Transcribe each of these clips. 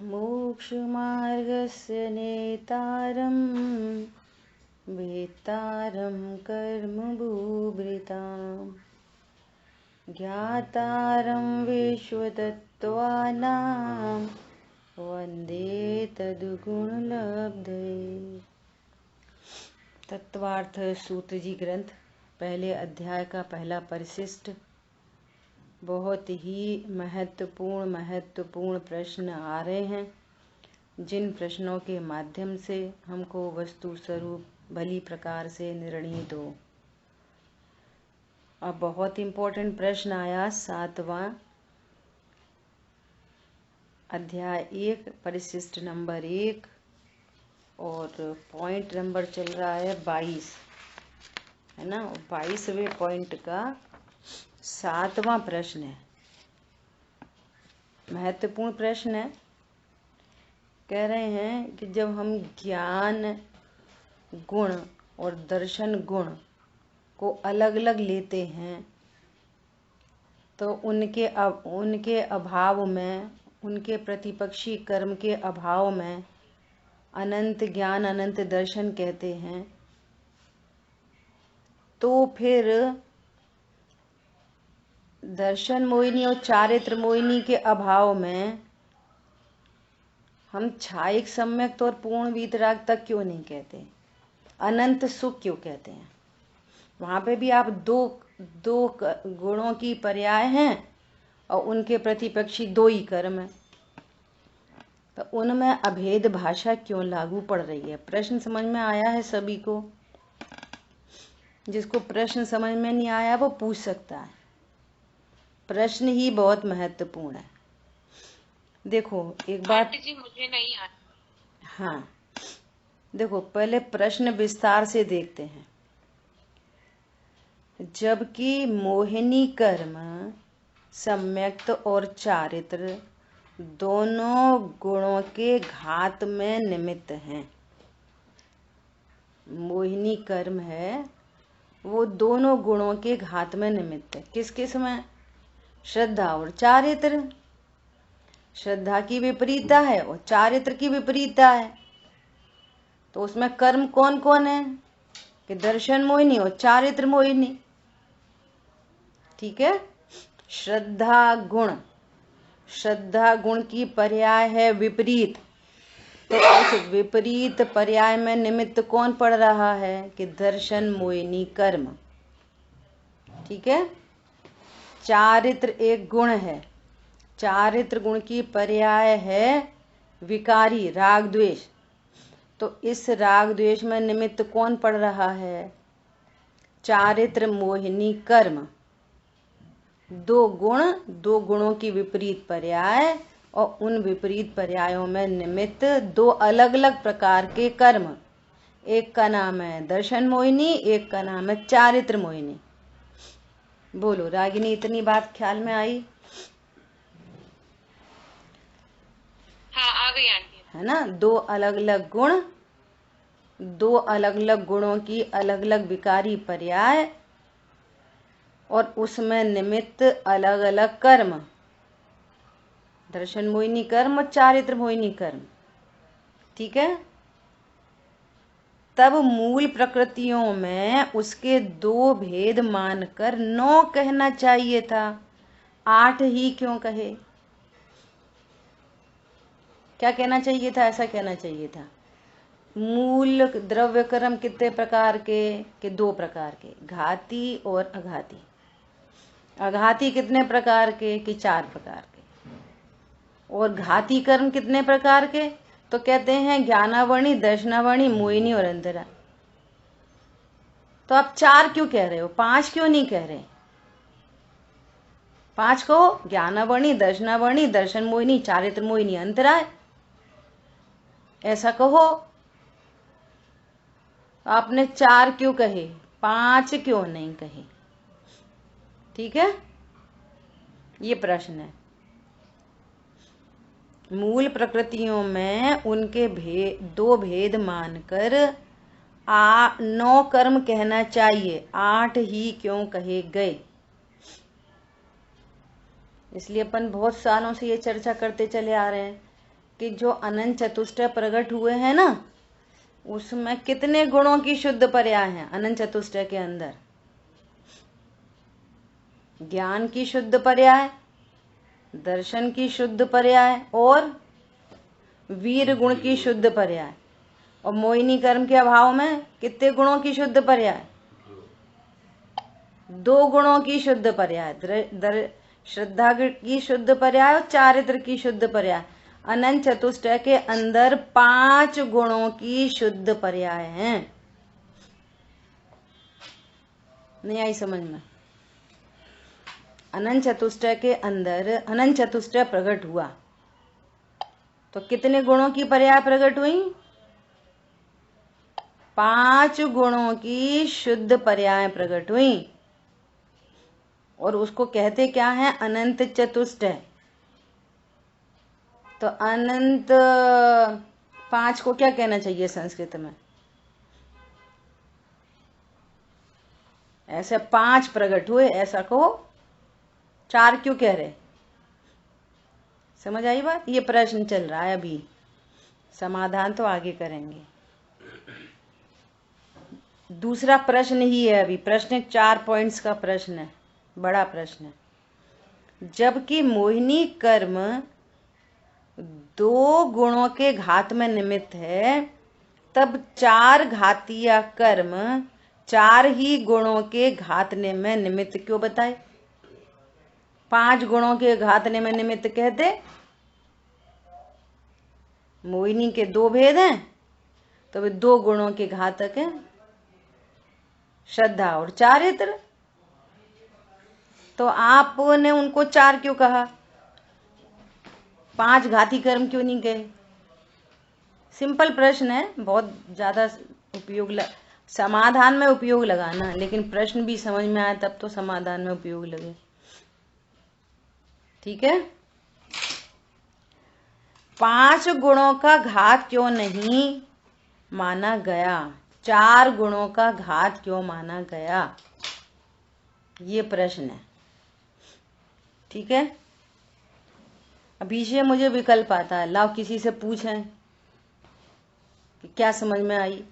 मोक्षमार्गस्य नेतारं वेत्तारं कर्मभूभृतां ज्ञातारं विश्वतत्त्वानां वन्दे तद्गुणलब्धये। तत्वार्थ सूत्र जी ग्रंथ पहले अध्याय का पहला परिशिष्ट। बहुत ही महत्वपूर्ण प्रश्न आ रहे हैं, जिन प्रश्नों के माध्यम से हमको वस्तु स्वरूप भली प्रकार से निर्णीत हो। अब बहुत इम्पोर्टेंट प्रश्न आया 7वां अध्याय 1 परिशिष्ट नंबर 1 और पॉइंट नंबर चल रहा है 22, है ना। 22वें पॉइंट का 7वां प्रश्न है, महत्वपूर्ण प्रश्न है। कह रहे हैं कि जब हम ज्ञान गुण और दर्शन गुण को अलग अलग लेते हैं तो उनके अभाव में, उनके प्रतिपक्षी कर्म के अभाव में अनंत ज्ञान अनंत दर्शन कहते हैं। तो फिर दर्शन मोहिनी और चारित्र मोहिनी के अभाव में हम छायिक सम्यक और पूर्ण वीतराग तक क्यों नहीं कहते, अनंत सुख क्यों कहते हैं? वहां पे भी आप दो गुणों की पर्याय हैं और उनके प्रतिपक्षी दो ही कर्म है, तो उनमें अभेद भाषा क्यों लागू पड़ रही है? प्रश्न समझ में आया है सभी को? जिसको प्रश्न समझ में नहीं आया वो पूछ सकता है, प्रश्न ही बहुत महत्वपूर्ण है। देखो एक बात जी मुझे नहीं आया। हाँ देखो, पहले प्रश्न विस्तार से देखते हैं। जबकि मोहिनी कर्म सम्यक्त और चारित्र दोनों गुणों के घात में निमित्त हैं। मोहिनी कर्म है वो दोनों गुणों के घात में निमित्त है। किस किस में? श्रद्धा और चारित्र। श्रद्धा की विपरीतता है और चारित्र की विपरीतता है, तो उसमें कर्म कौन कौन है कि दर्शन मोहिनी और चारित्र मोहिनी। ठीक है। श्रद्धा गुण की पर्याय है विपरीत, तो उस विपरीत पर्याय में निमित्त कौन पड़ रहा है कि दर्शन मोहिनी कर्म। ठीक है। चारित्र एक गुण है, चारित्र गुण की पर्याय है विकारी राग द्वेष, तो इस राग द्वेष में निमित्त कौन पड़ रहा है? चारित्र मोहिनी कर्म। दो गुणों की विपरीत पर्याय और उन विपरीत पर्यायों में निमित्त दो अलग अलग प्रकार के कर्म। एक का नाम है दर्शन मोहिनी, एक का नाम है चारित्र मोहिनी। बोलो रागिनी, इतनी बात ख्याल में आई? हाँ आ गई आंटी। है ना। दो अलग अलग गुणों की अलग अलग विकारी पर्याय और उसमें निमित्त अलग अलग कर्म। दर्शन मोहिनी कर्म और चारित्र मोहिनी कर्म। ठीक है। तब मूल प्रकृतियों में उसके दो भेद मानकर 9 कहना चाहिए था, 8 ही क्यों कहे? क्या कहना चाहिए था? ऐसा कहना चाहिए था। मूल द्रव्य कर्म कितने प्रकार के? कि 2 प्रकार के, घाती और अघाती। अघाती कितने प्रकार के? कि 4 प्रकार के। और घाती कर्म कितने प्रकार के? तो कहते हैं ज्ञानावर्णी, दर्शनावर्णी, मोहिनी और अंतरा। तो आप 4 क्यों कह रहे हो, 5 क्यों नहीं कह रहे? 5 कहो, ज्ञानावर्णी, दर्शनावर्णी, दर्शन मोहिनी, चारित्र मोहिनी, अंतराय, ऐसा कहो। आपने 4 क्यों कहे, 5 क्यों नहीं कहे? ठीक है, ये प्रश्न है। मूल प्रकृतियों में उनके दो भेद मानकर 9 कर्म कहना चाहिए, 8 ही क्यों कहे गए? इसलिए अपन बहुत सालों से ये चर्चा करते चले आ रहे हैं कि जो अनंत चतुष्टय प्रकट हुए हैं ना, उसमें कितने गुणों की शुद्ध पर्याय हैं अनंत चतुष्टय के अंदर? ज्ञान की शुद्ध पर्याय, दर्शन की शुद्ध पर्याय और वीर गुण की शुद्ध पर्याय। और मोहिनी कर्म के अभाव में कितने गुणों की शुद्ध पर्याय? 2 गुणों की शुद्ध पर्याय, श्रद्धा की शुद्ध पर्याय और चारित्र की शुद्ध पर्याय। अनंत चतुष्टय के अंदर 5 गुणों की शुद्ध पर्याय हैं। नहीं आई समझ में? अनंत चतुष्टय के अंदर अनंत चतुष्टय प्रकट हुआ तो कितने गुणों की पर्याय प्रकट हुई? 5 गुणों की शुद्ध पर्याय प्रकट हुई। और उसको कहते क्या है? अनंत चतुष्टय। तो अनंत 5 को क्या कहना चाहिए संस्कृत में? ऐसे 5 प्रकट हुए, ऐसा कहो। 4 क्यों कह रहे? समझ आई बात? ये प्रश्न चल रहा है अभी, समाधान तो आगे करेंगे। दूसरा प्रश्न ही है अभी, प्रश्न 4 पॉइंट्स का प्रश्न है, बड़ा प्रश्न है। जबकि मोहिनी कर्म 2 गुणों के घात में निमित्त है, तब 4 घातीय कर्म 4 ही गुणों के घातने में निमित्त क्यों बताए? 5 गुणों के घातने में निमित्त कहते। मोहिनी के 2 भेद हैं तो वे 2 गुणों के घातक हैं, श्रद्धा और चारित्र। तो आपने उनको 4 क्यों कहा? 5 घाती कर्म क्यों नहीं कहे? सिंपल प्रश्न है, बहुत ज्यादा उपयोग समाधान में उपयोग लगाना, लेकिन प्रश्न भी समझ में आए तब तो समाधान में उपयोग लगे। ठीक है? 5 गुणों का घात क्यों नहीं माना गया? 4 गुणों का घात क्यों माना गया? ये प्रश्न है। ठीक है? अभी से मुझे विकल्प आता है, लाओ किसी से पूछें कि क्या समझ में आई,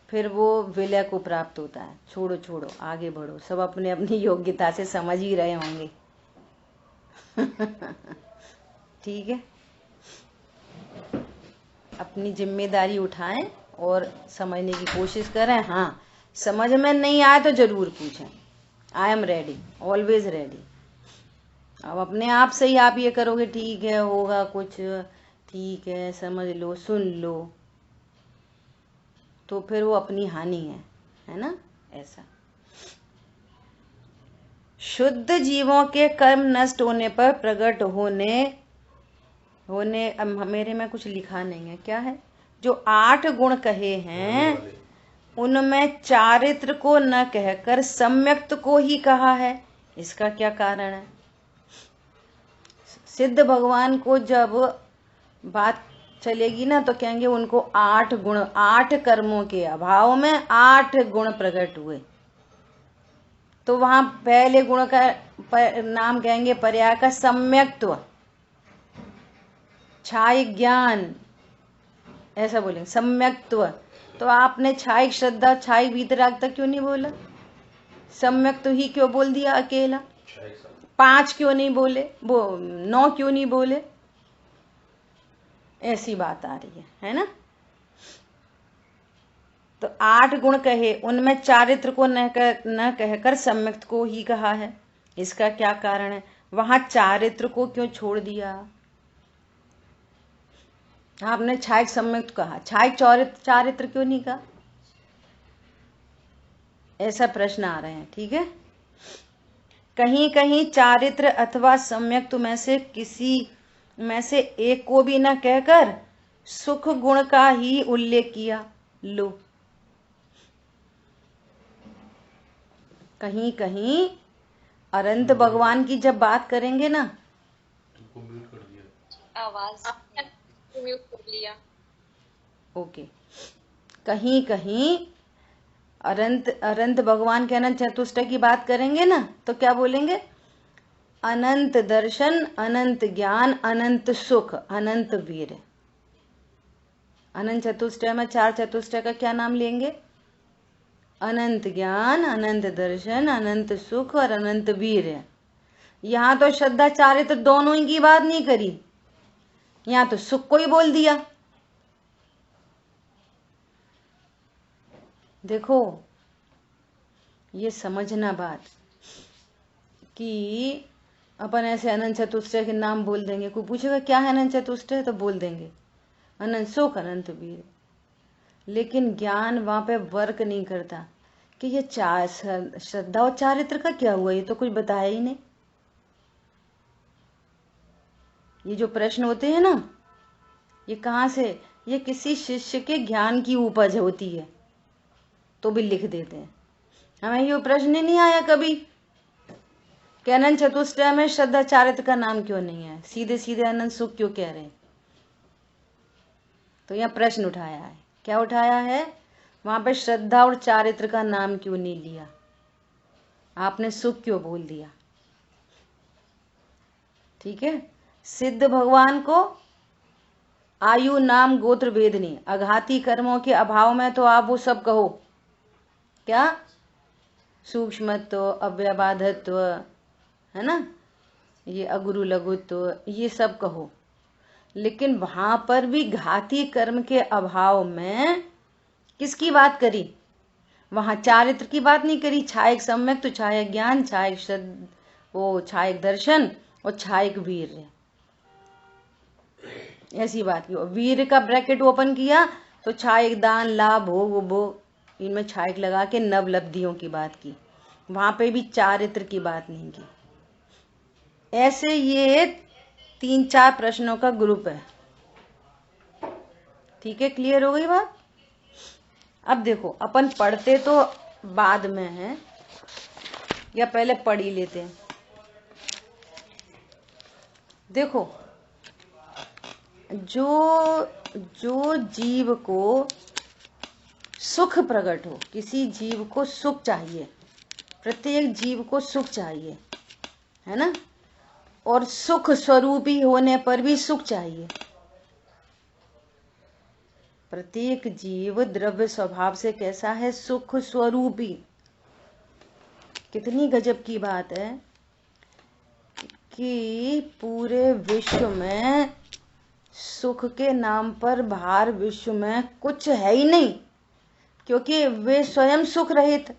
फिर वो विलय को प्राप्त होता है। छोड़ो छोड़ो, आगे बढ़ो, सब अपने अपनी योग्यता से समझ ही रहे होंगे। ठीक है? अपनी जिम्मेदारी उठाएं और समझने की कोशिश करें। हाँ, समझ में नहीं आए तो जरूर पूछें। I am ready, always ready. अब अपने आप से ही आप ये करोगे, ठीक है होगा कुछ, ठीक है समझ लो, सुन लो, तो फिर वो अपनी हानि है ना? ऐसा शुद्ध जीवों के कर्म नष्ट होने पर प्रकट होने अब मेरे में कुछ लिखा नहीं है, क्या है? जो 8 गुण कहे हैं उनमें चारित्र को न कहकर सम्यक्त को ही कहा है, इसका क्या कारण है? सिद्ध भगवान को जब बात चलेगी ना तो कहेंगे उनको 8 गुण, 8 कर्मों के अभाव में 8 गुण प्रकट हुए। तो वहां पहले गुण का नाम कहेंगे पर्याय का सम्यक्त्व, छाय ज्ञान, ऐसा बोलेंगे सम्यक्त्व। तो आपने छाई श्रद्धा, छाई वीतरागता क्यों नहीं बोला? सम्यक्त्व ही क्यों बोल दिया अकेला? 5 क्यों नहीं बोले? 9 क्यों नहीं बोले? ऐसी बात आ रही है ना? तो 8 गुण कहे, उनमें चारित्र को न कहकर सम्यक्त को ही कहा है, इसका क्या कारण है? वहां चारित्र को क्यों छोड़ दिया? आपने छाय सम्यक्त कहा, छाय चारित्र क्यों नहीं कहा? ऐसा प्रश्न आ रहे हैं। ठीक है? कहीं कहीं चारित्र अथवा सम्यक्त में से किसी में से एक को भी न कहकर सुख गुण का ही उल्लेख किया। लो, कहीं कहीं अनंत भगवान की जब बात करेंगे ना, आवाज म्यूट कर लिया। ओके, कहीं कहीं अनंत भगवान के अनंत चतुष्टय की बात करेंगे ना तो क्या बोलेंगे? अनंत दर्शन, अनंत ज्ञान, अनंत सुख, अनंत वीर। अनंत चतुष्टय में 4 चतुष्टय का क्या नाम लेंगे? अनंत ज्ञान, अनंत दर्शन, अनंत सुख और अनंत वीर है। यहां तो श्रद्धा चारित्र दोनों ही की बात नहीं करी, यहां तो सुख को ही बोल दिया। देखो ये समझना बात कि अपन ऐसे अनंत चतुष्टय के नाम बोल देंगे, कोई पूछेगा क्या है अनंत चतुष्टय, तो बोल देंगे अनंत सुख, अनंत वीर। लेकिन ज्ञान वहां पे वर्क नहीं करता कि ये श्रद्धा और चारित्र का क्या हुआ, ये तो कुछ बताया ही नहीं। ये जो प्रश्न होते हैं ना, ये कहाँ से, ये किसी शिष्य के ज्ञान की उपज होती है तो भी लिख देते हैं। हमें ये प्रश्न नहीं आया कभी कि अनंत चतुष्टय में श्रद्धा चारित्र का नाम क्यों नहीं है, सीधे सीधे अनंत सुख क्यों कह रहे हैं। तो यहाँ प्रश्न उठाया है, क्या उठाया है, वहां पे श्रद्धा और चारित्र का नाम क्यों नहीं लिया, आपने सुख क्यों बोल दिया। ठीक है, सिद्ध भगवान को आयु नाम गोत्र वेद नहीं, अघाती कर्मों के अभाव में तो आप वो सब कहो, क्या सूक्ष्मत्व, अव्यबाधत्व, है ना, ये अगुरु लघुत्व, ये सब कहो, लेकिन वहां पर भी घाती कर्म के अभाव में किसकी बात करी, वहां चारित्र की बात नहीं करी। छायक सम्यक तो छायक ज्ञान, छायक श्रद्धा, वो छायक दर्शन और छायक वीर, ऐसी बात की। वीर का ब्रैकेट ओपन किया तो छायक दान, लाभ, भोग, उपभोग, इनमें छायक लगा के नवलब्धियों की बात की, वहां पे भी चारित्र की बात नहीं की। ऐसे ये 3-4 प्रश्नों का ग्रुप है। ठीक है, क्लियर हो गई बात। अब देखो अपन पढ़ते तो बाद में है, या पहले पढ़ ही लेते हैं। देखो जो जीव को सुख प्रकट हो, किसी जीव को सुख चाहिए, प्रत्येक जीव को सुख चाहिए, है ना, और सुख स्वरूपी होने पर भी सुख चाहिए। प्रत्येक जीव द्रव्य स्वभाव से कैसा है, सुख स्वरूपी। कितनी गजब की बात है कि पूरे विश्व में सुख के नाम पर बाहर विश्व में कुछ है ही नहीं, क्योंकि वे स्वयं सुख रहित।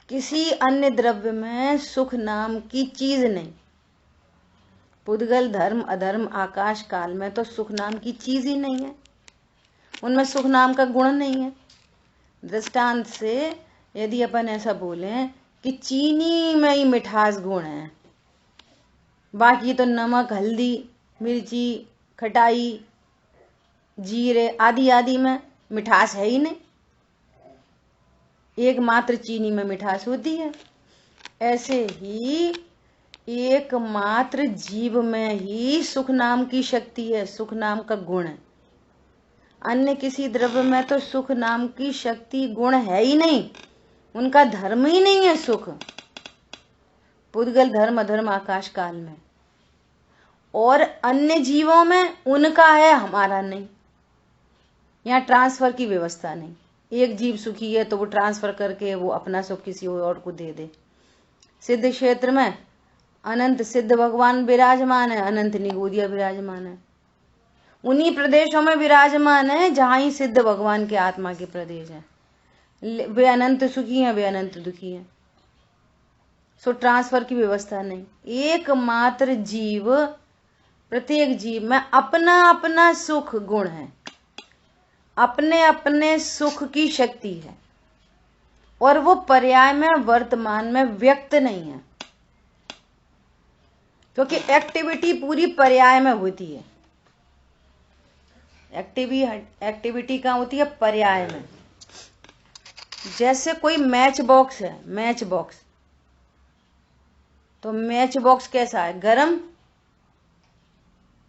किसी अन्य द्रव्य में सुख नाम की चीज नहीं। पुद्गल, धर्म, अधर्म, आकाश काल में तो सुख नाम की चीज ही नहीं है, उनमें सुख नाम का गुण नहीं है। दृष्टांत से यदि अपन ऐसा बोलें कि चीनी में ही मिठास गुण है, बाकी तो नमक, हल्दी, मिर्ची, खटाई, जीरे आदि आदि में मिठास है ही नहीं, एकमात्र चीनी में मिठास होती है। ऐसे ही एकमात्र जीव में ही सुख नाम की शक्ति है, सुख नाम का गुण है। अन्य किसी द्रव्य में तो सुख नाम की शक्ति गुण है ही नहीं, उनका धर्म ही नहीं है सुख। पुद्गल, धर्म, अधर्म, आकाश काल में, और अन्य जीवों में उनका है, हमारा नहीं। यहाँ ट्रांसफर की व्यवस्था नहीं। एक जीव सुखी है तो वो ट्रांसफर करके वो अपना सुख किसी और को दे दे। सिद्ध क्षेत्र में अनंत सिद्ध भगवान विराजमान है, अनंत निगोदिया विराजमान है। उन्हीं प्रदेशों में विराजमान है जहां ही सिद्ध भगवान के आत्मा के प्रदेश है। वे अनंत सुखी हैं, वे अनंत दुखी हैं। सो ट्रांसफर की व्यवस्था नहीं। एकमात्र जीव, प्रत्येक जीव में अपना अपना सुख गुण है, अपने अपने सुख की शक्ति है, और वो पर्याय में वर्तमान में व्यक्त नहीं है, क्योंकि एक्टिविटी पूरी पर्याय में होती है। एक्टिविटी कहाँ होती है, पर्याय में। जैसे कोई मैच बॉक्स है, मैच बॉक्स, तो मैच बॉक्स कैसा है, गरम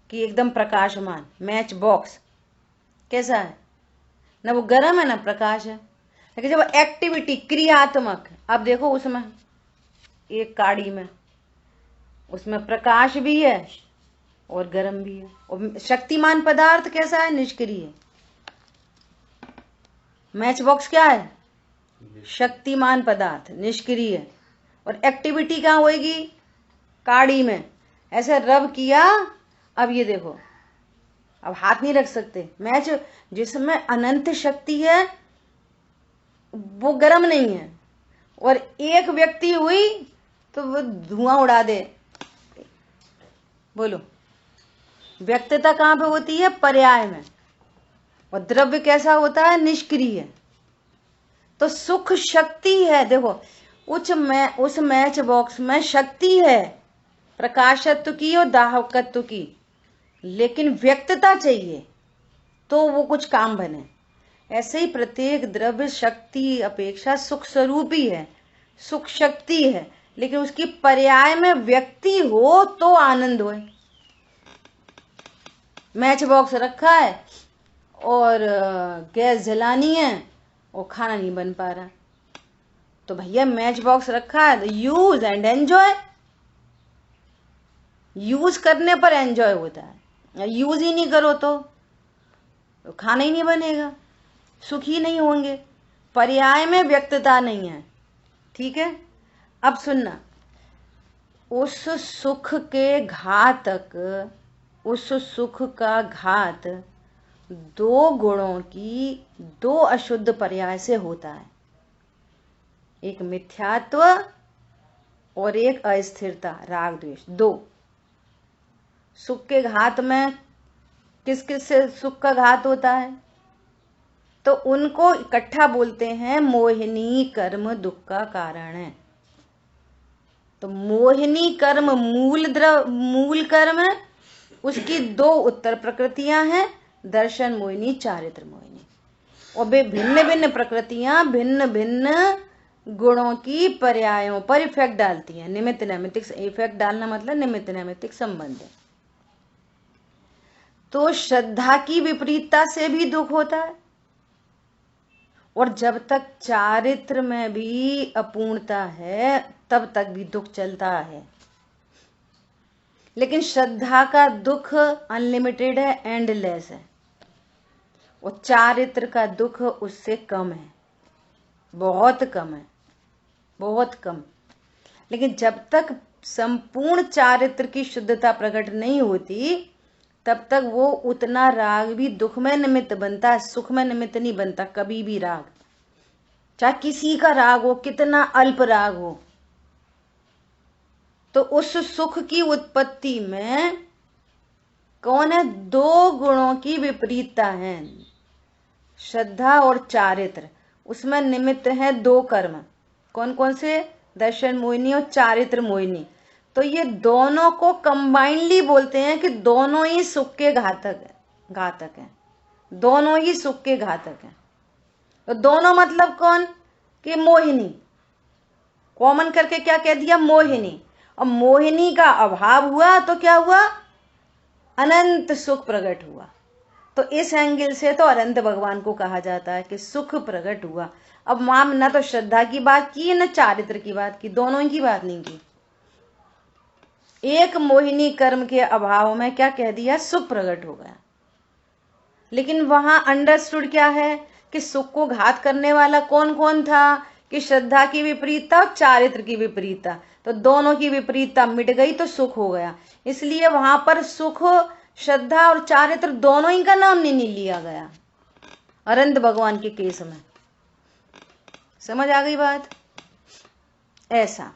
कि एकदम प्रकाशमान। मैच बॉक्स कैसा है, ना वो गरम है ना प्रकाश है। लेकिन जब एक्टिविटी क्रियात्मक, अब देखो उसमें एक काड़ी में उसमें प्रकाश भी है और गर्म भी है। और शक्तिमान पदार्थ कैसा है? निष्क्रिय। मैच बॉक्स क्या है? शक्तिमान पदार्थ, निष्क्रिय। और एक्टिविटी कहाँ होगी? काड़ी में। ऐसे रब किया, अब ये देखो, अब हाथ नहीं रख सकते। मैच जिसमें अनंत शक्ति है वो गर्म नहीं है, और एक व्यक्ति हुई तो वो धुआं उड़ा दे। बोलो, व्यक्तता कहाँ पे होती है? पर्याय में। और द्रव्य कैसा होता है? निष्क्रिय। तो सुख शक्ति है। देखो, उस मैच बॉक्स में शक्ति है, प्रकाशत्व की और दाहकत्व की, लेकिन व्यक्तता चाहिए तो वो कुछ काम बने। ऐसे ही प्रत्येक द्रव्य शक्ति अपेक्षा सुख स्वरूप ही है, सुख शक्ति है, लेकिन उसकी पर्याय में व्यक्ति हो तो आनंद होए। मैच बॉक्स रखा है और गैस जलानी है और खाना नहीं बन पा रहा, तो भैया मैच बॉक्स रखा है तो यूज एंड एंजॉय। यूज करने पर एंजॉय होता है, यूज ही नहीं करो तो खाना ही नहीं बनेगा, सुखी नहीं होंगे। पर्याय में व्यक्तता नहीं है। ठीक है, अब सुनना, उस सुख के घातक, उस सुख का घात दो गुणों की दो अशुद्ध पर्याय से होता है, एक मिथ्यात्व और एक अस्थिरता, राग द्वेष। दो सुख के घात में किस किस से सुख का घात होता है? तो उनको इकट्ठा बोलते हैं मोहिनी कर्म दुख का कारण है। तो मोहिनी कर्म मूल कर्म है, उसकी दो उत्तर प्रकृतियां हैं, दर्शन मोहिनी, चारित्र मोहिनी। और वे भिन्न भिन्न प्रकृतियां भिन्न भिन्न गुणों की पर्यायों पर इफेक्ट डालती हैं। निमित्त नैमित्तिक, इफेक्ट डालना मतलब निमित्त नैमित्तिक संबंध है। तो श्रद्धा की विपरीतता से भी दुख होता है, और जब तक चारित्र में भी अपूर्णता है तब तक भी दुख चलता है। लेकिन श्रद्धा का दुख अनलिमिटेड है, एंडलेस है, और चारित्र का दुख उससे कम है, बहुत कम है, बहुत कम। लेकिन जब तक संपूर्ण चारित्र की शुद्धता प्रकट नहीं होती तब तक वो उतना राग भी दुख में निमित्त बनता है, सुख में निमित्त नहीं बनता कभी भी। राग चाहे किसी का राग हो, कितना अल्प राग हो, तो उस सुख की उत्पत्ति में कौन है? दो गुणों की विपरीतता है, श्रद्धा और चारित्र। उसमें निमित्त है दो कर्म, कौन कौन से? दर्शन मोहिनी और चारित्र मोहिनी। तो ये दोनों को कंबाइनली बोलते हैं कि दोनों ही सुख के घातक है, दोनों ही सुख के घातक हैं। तो दोनों मतलब कौन? कि मोहिनी, कॉमन करके क्या कह दिया? मोहिनी। और मोहिनी का अभाव हुआ तो क्या हुआ? अनंत सुख प्रकट हुआ। तो इस एंगल से तो अनंत भगवान को कहा जाता है कि सुख प्रकट हुआ। अब माम न तो श्रद्धा की बात की न चारित्र की बात की, दोनों की बात नहीं की। एक मोहिनी कर्म के अभाव में क्या कह दिया? सुख प्रकट हो गया। लेकिन वहां अंडरस्टूड क्या है कि सुख को घात करने वाला कौन कौन था? कि श्रद्धा की विपरीतता और चारित्र की विपरीतता। तो दोनों की विपरीतता मिट गई तो सुख हो गया। इसलिए वहां पर सुख, श्रद्धा और चारित्र दोनों ही का नाम नहीं लिया गया अनंत भगवान के केस में। समझ आ गई बात? ऐसा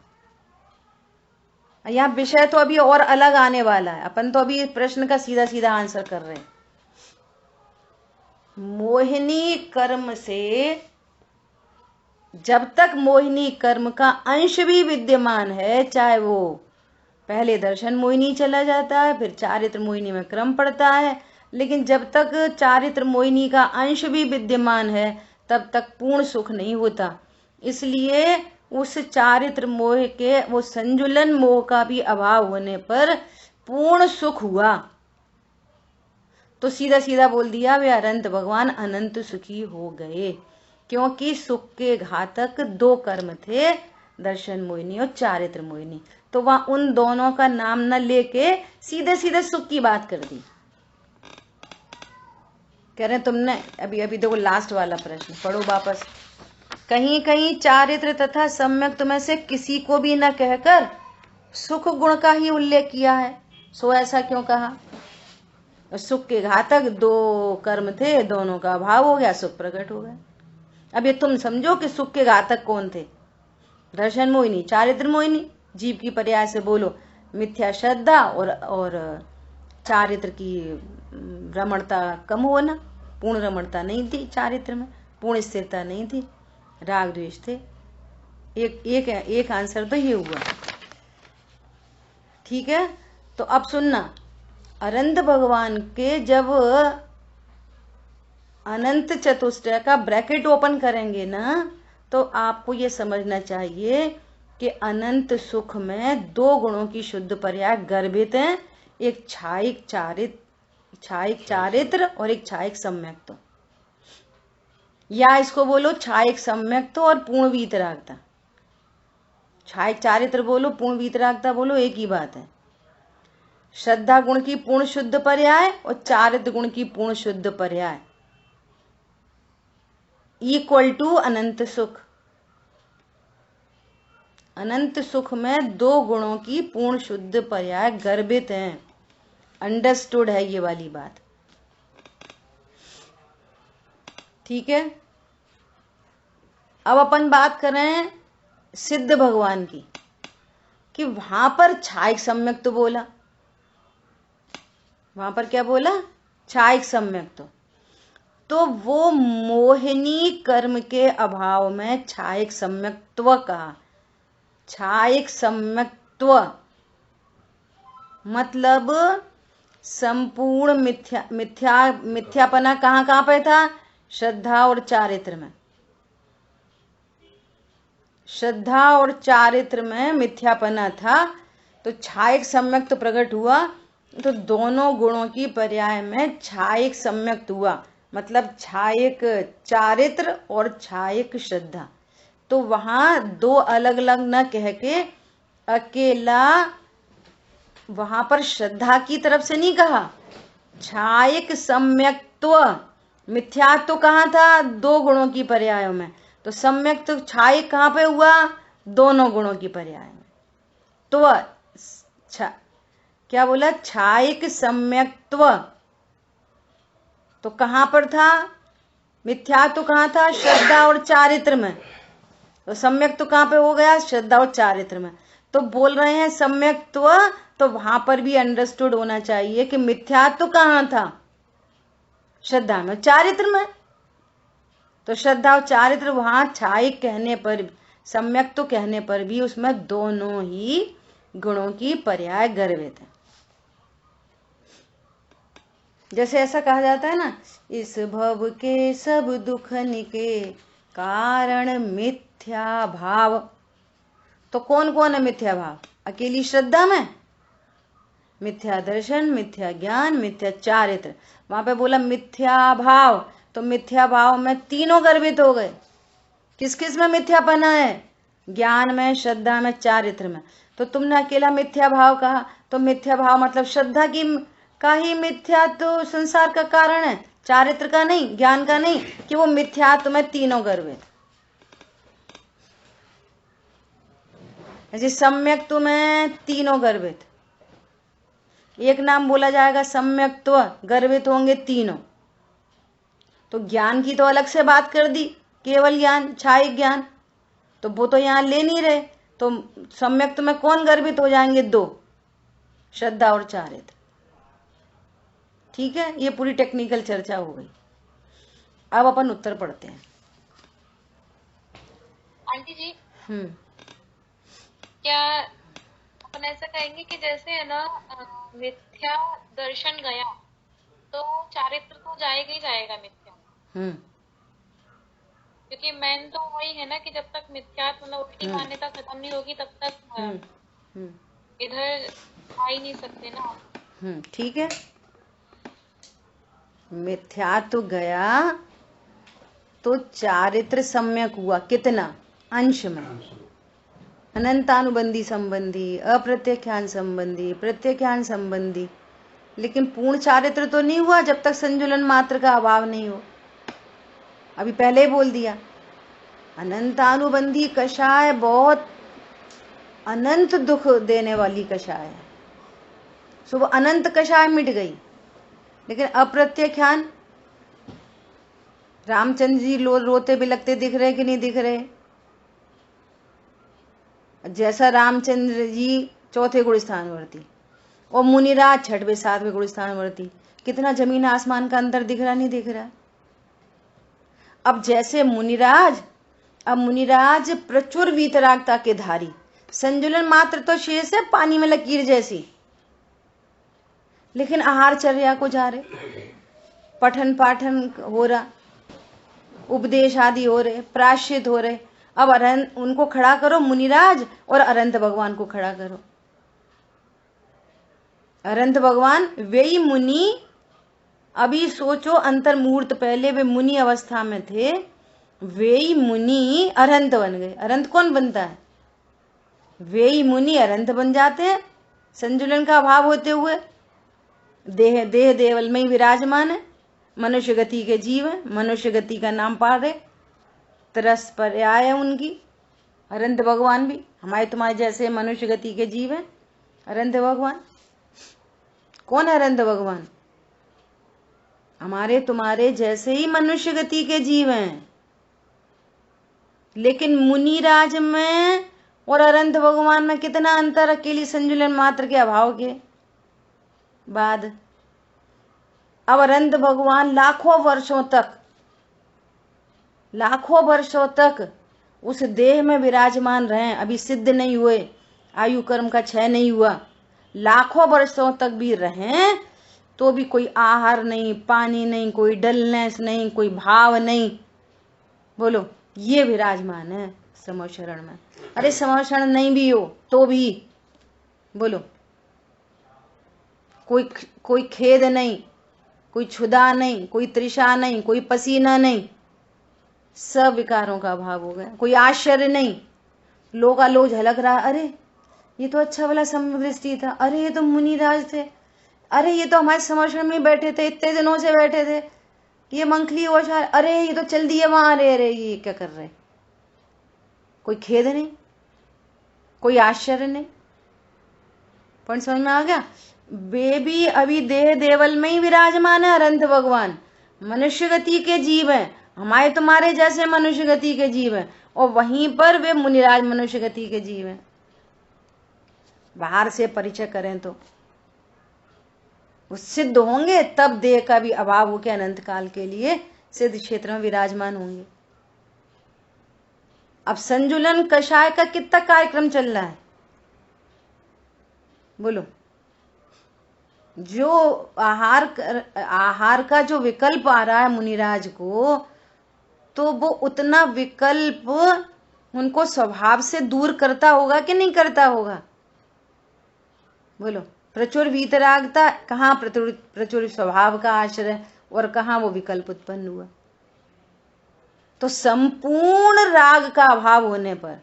यहाँ विषय तो अभी और अलग आने वाला है, अपन तो अभी प्रश्न का सीधा सीधा आंसर कर रहे हैं। मोहिनी कर्म से, जब तक मोहिनी कर्म का अंश भी विद्यमान है, चाहे वो पहले दर्शन मोहिनी चला जाता है फिर चारित्र मोहिनी में क्रम पड़ता है, लेकिन जब तक चारित्र मोहिनी का अंश भी विद्यमान है तब तक पूर्ण सुख नहीं होता। इसलिए उस चारित्र मोह के, वो संजुलन मोह का भी अभाव होने पर पूर्ण सुख हुआ। तो सीधा सीधा बोल दिया वे अनंत भगवान अनंत सुखी हो गए, क्योंकि सुख के घातक दो कर्म थे, दर्शन मोहिनी और चारित्र मोहिनी। तो वहां उन दोनों का नाम न लेके सीधे सीधे सुख की बात कर दी। कह रहे तुमने अभी अभी देखो लास्ट वाला प्रश्न पढ़ो वापस। कहीं कहीं चारित्र तथा सम्यक में से किसी को भी न कहकर सुख गुण का ही उल्लेख किया है, सो ऐसा क्यों कहा? सुख के घातक दो कर्म थे, दोनों का अभाव हो गया, सुख प्रकट हो गया। अब ये तुम समझो कि सुख के घातक कौन थे? दर्शन मोहिनी, चारित्र मोहिनी। जीव की पर्याय से बोलो मिथ्या श्रद्धा और चारित्र की रमणता कम होना। पूर्ण रमणता नहीं थी चारित्र में, पूर्ण स्थिरता नहीं थी, राग द्वेष थे। एक आंसर तो ये हुआ। ठीक है, तो अब सुनना, अनंत भगवान के जब अनंत चतुष्टय का ब्रैकेट ओपन करेंगे ना, तो आपको ये समझना चाहिए कि अनंत सुख में दो गुणों की शुद्ध पर्याय गर्भित हैं, एक छायिक चारित्र और एक छायिक सम्यक्त्व, या इसको बोलो छायिक सम्यक्त्व और पूर्ण वीतरागता। छायिक चारित्र बोलो, पूर्ण वीतरागता बोलो, एक ही बात है। श्रद्धा गुण की पूर्ण शुद्ध पर्याय और चारित्र गुण की पूर्ण शुद्ध पर्याय इक्वल टू अनंत सुख। अनंत सुख में दो गुणों की पूर्ण शुद्ध पर्याय गर्भित हैं। अंडरस्टूड है ये वाली बात? ठीक है, अब अपन बात करें सिद्ध भगवान की, कि वहां पर छायिक सम्यक तो बोला, वहां पर क्या बोला? छायिक सम्यक। तो वो मोहिनी कर्म के अभाव में छायिक सम्यक्त्व कहा। छायिक सम्यक्त्व मतलब संपूर्ण मिथ्यापना कहाँ पे था? श्रद्धा और चारित्र में। श्रद्धा और चारित्र में मिथ्यापना था, तो छायिक सम्यक्त्व प्रकट हुआ, तो दोनों गुणों की पर्याय में छायिक सम्यक्त्व हुआ, मतलब छायिक चारित्र और छायिक श्रद्धा। तो वहां दो अलग अलग न कह के अकेला वहां पर श्रद्धा की तरफ से नहीं कहा, छायिक सम्यक्त्व। मिथ्यात्व कहाँ था? दो गुणों की पर्यायों में, तो सम्यक्त्व छायिक कहाँ पे हुआ? दोनों गुणों की पर्याय में। तो क्या बोला? छायिक सम्यक्त्व तो कहां पर था? मिथ्यात्व कहाँ था? श्रद्धा और चारित्र में। तो सम्यक्त्व कहाँ पे हो गया? श्रद्धा और चारित्र में। तो बोल रहे हैं सम्यक्त्व, तो वहां पर भी अंडरस्टूड होना चाहिए कि मिथ्यात्व कहाँ था? श्रद्धा में, चारित्र में। तो श्रद्धा और चारित्र वहां छायिक कहने पर, सम्यक्त्व कहने पर भी उसमें दोनों ही गुणों की पर्याय गर्भित है। जैसे ऐसा कहा जाता है ना, इस भव के सब दुखन के कारण मिथ्या भाव। तो कौन कौन है मिथ्या भाव? अकेली श्रद्धा में मिथ्या दर्शन, मिथ्या ज्ञान, मिथ्या चारित्र। वहां पे बोला मिथ्या भाव, तो मिथ्या भाव में तीनों गर्भित हो गए। किस किस में मिथ्यापना है? ज्ञान में, श्रद्धा में, चारित्र में। तो तुमने अकेला मिथ्या भाव कहा, तो मिथ्या भाव मतलब श्रद्धा का ही मिथ्यात्व संसार का कारण है, चारित्र का नहीं, ज्ञान का नहीं, कि वो मिथ्यात्व में तीनों गर्भित। ऐसे सम्यक्त्व में तीनों गर्भित। एक नाम बोला जाएगा सम्यक्त्व, गर्भित होंगे तीनों। तो ज्ञान की तो अलग से बात कर दी, केवल ज्ञान, छायिक ज्ञान, तो वो तो यहां ले नहीं रहे। तो सम्यक्त्व में कौन गर्भित हो जाएंगे? दो, श्रद्धा और चारित्र। ठीक है, ये पूरी टेक्निकल चर्चा हो गई। अब अपन उत्तर पढ़ते हैं। आंटी जी, क्या अपन ऐसा कहेंगे कि जैसे है ना, मिथ्या दर्शन गया तो चारित्र तो जाएगा ही जाएगा मिथ्या। क्योंकि मेन तो वही है ना कि जब तक मिथ्या मतलब उल्टी मान्यता खत्म नहीं होगी तब तक इधर आ ही नहीं सकते ना। ठीक है, मिथ्या तो गया तो चारित्र सम्यक हुआ, कितना? अंश में। अनंतानुबंधी संबंधी, अप्रत्यख्यान संबंधी, प्रत्यख्यान संबंधी, लेकिन पूर्ण चारित्र तो नहीं हुआ जब तक संजुलन मात्र का अभाव नहीं हो। अभी पहले ही बोल दिया, अनंतानुबंधी कषाय बहुत अनंत दुख देने वाली कषाय है। सो वो अनंत कषाय मिट गई, लेकिन अप्रत्यख्यान, रामचंद्र जी रोते बिलखते दिख रहे कि नहीं दिख रहे? जैसा रामचंद्र जी चौथे गुण स्थानवर्ती और मुनिराज छठवें सातवें गुण स्थानवर्ती, कितना जमीन आसमान का अंतर दिख रहा नहीं दिख रहा? अब जैसे मुनिराज, अब मुनिराज प्रचुर वीतरागता के धारी, संजुलन मात्र तो शेष है पानी में लकीर जैसी, लेकिन आहारचर्या को जा रहे, पठन पाठन हो रहा, उपदेश आदि हो रहे, प्रायश्चित हो रहे। अब उनको खड़ा करो मुनिराज और अरंत भगवान को खड़ा करो। अरंत भगवान वे ही मुनि, अभी सोचो अंतर्मुहूर्त पहले वे मुनि अवस्था में थे, वे ही मुनि अरंत बन गए। अरंत कौन बनता है? वे ही मुनि अरंत बन जाते हैं संजुलन का अभाव होते हुए। देह देवल में ही विराजमान है, मनुष्य गति के जीव है, मनुष्य गति का नाम पा रहे, तरस पर्याय है उनकी। अरंत भगवान भी हमारे तुम्हारे जैसे मनुष्य गति के जीव है। अरंत भगवान कौन है? अरंत भगवान हमारे तुम्हारे जैसे ही मनुष्य गति के जीव हैं, लेकिन मुनिराज में और अरंत भगवान में कितना अंतर? अकेली संजुलन मात्र के अभाव के बाद। अब अरंत भगवान लाखों वर्षों तक उस देह में विराजमान रहे, अभी सिद्ध नहीं हुए, आयु कर्म का क्षय नहीं हुआ, लाखों वर्षों तक भी रहें तो भी कोई आहार नहीं, पानी नहीं, कोई डलनेस नहीं, कोई भाव नहीं। बोलो, ये विराजमान है समोशरण में। अरे समोशरण नहीं भी हो तो भी बोलो, कोई खेद नहीं, कोई क्षुधा नहीं, कोई तृषा नहीं, कोई पसीना नहीं, सब विकारों का अभाव हो गया। कोई आश्चर्य नहीं, लोकालोक झलक रहा, अरे ये तो अच्छा वाला समदृष्टि था, अरे ये तो मुनिराज थे, अरे ये तो हमारे समर्षण में बैठे थे, इतने दिनों से बैठे थे, ये मंखली ओछा, अरे ये तो चल दिए वहां, अरे ये क्या कर रहे? कोई खेद नहीं, कोई आश्चर्य नहीं। पॉइंट समझ में आ गया? वे भी अभी देह देवल में ही विराजमान है अरंत भगवान, मनुष्य गति के जीव है, हमारे तुम्हारे जैसे मनुष्य गति के जीव है, और वहीं पर वे मुनिराज मनुष्य गति के जीव है। बाहर से परिचय करें तो वो सिद्ध होंगे, तब देह का भी अभाव होकर अनंत काल के लिए सिद्ध क्षेत्र में विराजमान होंगे। अब संजुलन कषाय का कितना कार्यक्रम चल रहा है? बोलो, जो आहार का जो विकल्प आ रहा है मुनिराज को, तो वो उतना विकल्प उनको स्वभाव से दूर करता होगा कि नहीं करता होगा? बोलो, प्रचुर वीतरागता कहाँ प्रचुर स्वभाव का आश्रय, और कहाँ वो विकल्प उत्पन्न हुआ? तो संपूर्ण राग का अभाव होने पर,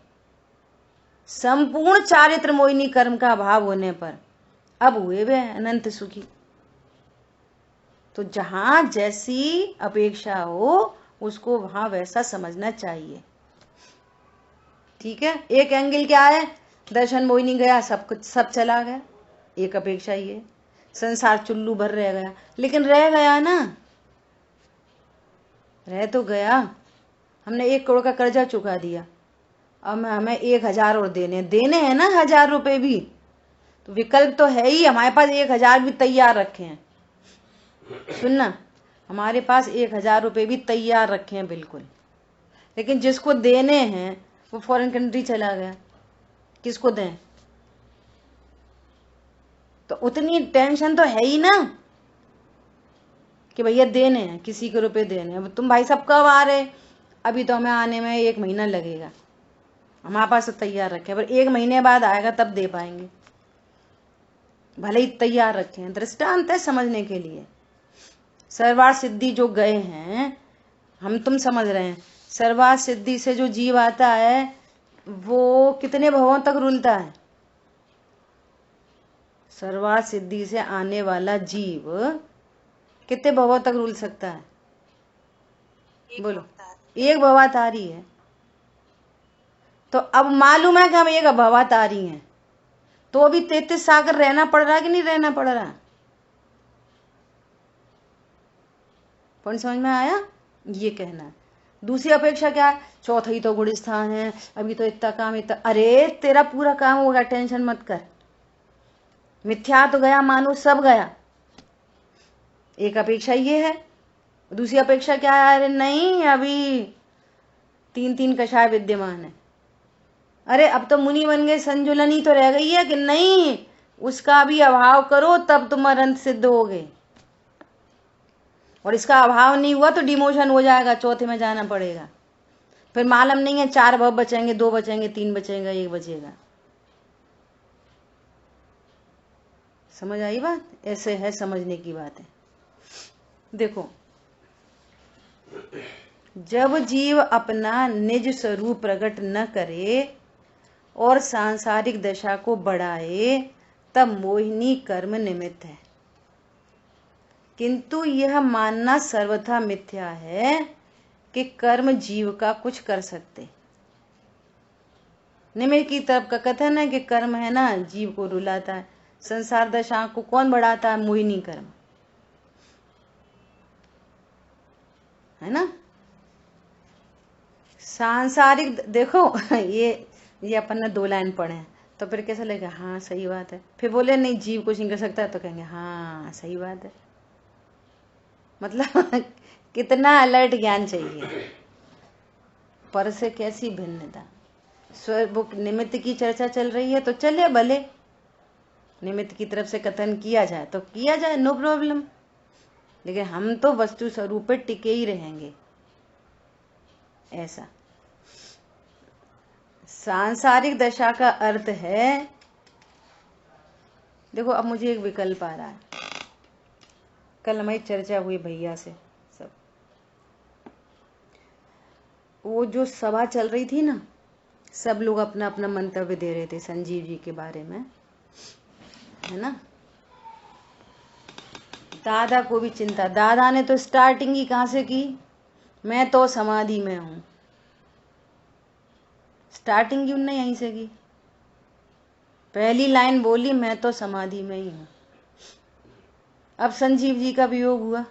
संपूर्ण चारित्र मोहिनी कर्म का अभाव होने पर अब हुए वे अनंत सुखी। तो जहां जैसी अपेक्षा हो उसको वहां वैसा समझना चाहिए। ठीक है, एक एंगल क्या है? दर्शन मोहिनी गया, सब कुछ सब चला गया, एक अपेक्षा ये संसार चुल्लू भर रह गया, लेकिन रह गया ना, रह तो गया। हमने 1 करोड़ का कर्जा चुका दिया, अब हमें 1000 और देने हैं ना, 1000 रुपए भी, तो विकल्प तो है ही, हमारे पास 1000 भी तैयार रखे हैं। सुनना, हमारे पास 1000 रुपए भी तैयार रखे हैं बिल्कुल, लेकिन जिसको देने हैं वो फॉरेन कंट्री चला गया, किसको दें? तो उतनी टेंशन तो है ही ना कि भैया देने हैं, किसी को रुपए देने हैं। तुम भाई साहब कब आ रहे? अभी तो हमें आने में 1 महीना लगेगा, हमारे पास तो तैयार रखे, पर 1 महीने बाद आएगा तब दे पाएंगे, भले ही तैयार रखे हैं। दृष्टांत है समझने के लिए। सर्वार्थ सिद्धि जो गए हैं, हम तुम समझ रहे हैं, सर्वार्थ सिद्धि से जो जीव आता है, वो कितने भवों तक रुलता है? सर्वार्थ सिद्धि से आने वाला जीव कितने भवों तक रुल सकता है? बोलो। एक भवातारी है। तो अब मालूम है कि हम एक भवातारी हैं, तो भी 33 सागर रहना पड़ रहा है कि नहीं रहना पड़ रहा? पॉइंट समझ में आया? ये कहना है। दूसरी अपेक्षा क्या है? चौथा ही तो गुण स्थान है, अभी तो इतना काम, इतना। अरे तेरा पूरा काम हो गया, टेंशन मत कर। मिथ्या तो गया, मानो सब गया। एक अपेक्षा ये है। दूसरी अपेक्षा क्या है? अरे नहीं, अभी 3 कषाय विद्यमान है। अरे अब तो मुनि बन गए, संजुलन ही तो रह गई है कि नहीं, उसका भी अभाव करो तब तुम अनंत सिद्ध होगे। और इसका अभाव नहीं हुआ तो डिमोशन हो जाएगा, चौथे में जाना पड़ेगा। फिर मालूम नहीं है 4 भव बचेंगे, 2 बचेंगे, 3 बचेगा, 1 बचेगा। समझ आई बात? ऐसे है, समझने की बात है। देखो, जब जीव अपना निज स्वरूप प्रकट न करे और सांसारिक दशा को बढ़ाए, तब मोहिनी कर्म निमित्त है। किंतु यह मानना सर्वथा मिथ्या है कि कर्म जीव का कुछ कर सकते। निमित्त की तरफ का कथन है कि कर्म है ना, जीव को रुलाता है। संसार दशा को कौन बढ़ाता है? मोहिनी कर्म, है ना। सांसारिक, देखो ये अपन ने 2 लाइन पढ़े हैं, तो फिर कैसा लगेगा? हाँ सही बात है। फिर बोले नहीं, जीव कुछ नहीं कर सकता, तो कहेंगे हाँ सही बात है। मतलब कितना अलर्ट ज्ञान चाहिए। पर से कैसी भिन्नता। स्वरूप निमित्त की चर्चा चल रही है तो चले भले, निमित्त की तरफ से कथन किया जाए तो किया जाए, नो प्रॉब्लम। लेकिन हम तो वस्तु स्वरूप पे टिके ही रहेंगे। ऐसा सांसारिक दशा का अर्थ है, देखो अब मुझे एक विकल्प आ रहा है। कल हमारी चर्चा हुई भैया से, सब वो जो सभा चल रही थी ना, सब लोग अपना अपना मंतव्य दे रहे थे संजीव जी के बारे में, है ना। दादा को भी चिंता, दादा ने तो स्टार्टिंग ही कहां से की? मैं तो समाधि में हूं। स्टार्टिंग ही उनने यहीं से की। पहली लाइन बोली, मैं तो समाधि में ही हूं। अब संजीव जी का वियोग हुआ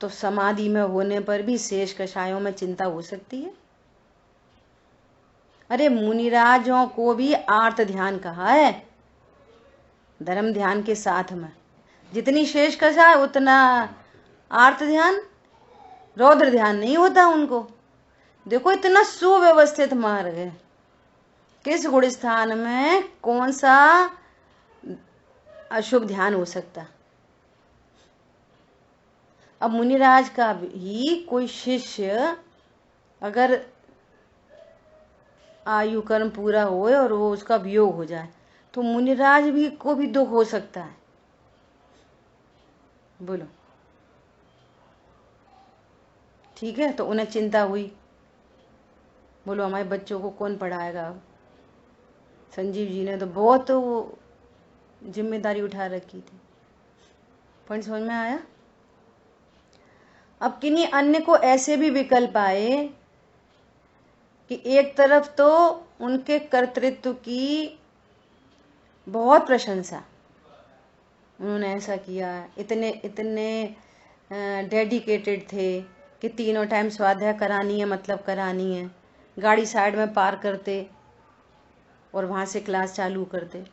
तो समाधि में होने पर भी शेष कषायों में चिंता हो सकती है। अरे मुनिराजों को भी आर्त ध्यान कहा है, धर्म ध्यान के साथ में। जितनी शेष कषाय उतना आर्त ध्यान, रौद्र ध्यान नहीं होता उनको। देखो इतना सुव्यवस्थित मार्ग है, किस गुण स्थान में कौन सा अशुभ ध्यान हो सकता। अब मुनिराज का ही कोई शिष्य अगर आयु कर्म पूरा होए और वो उसका वियोग हो जाए तो मुनिराज भी को भी दुख हो सकता है। बोलो ठीक है, तो उन्हें चिंता हुई, बोलो हमारे बच्चों को कौन पढ़ाएगा। संजीव जी ने तो बहुत जिम्मेदारी उठा रखी थी। पॉइंट समझ में आया? अब किन्हीं अन्य को ऐसे भी विकल्प आए कि एक तरफ तो उनके कर्तृत्व की बहुत प्रशंसा, उन्होंने ऐसा किया, इतने इतने डेडिकेटेड थे कि 3 टाइम स्वाध्याय करानी है, मतलब करानी है। गाड़ी साइड में पार करते और वहाँ से क्लास चालू करते,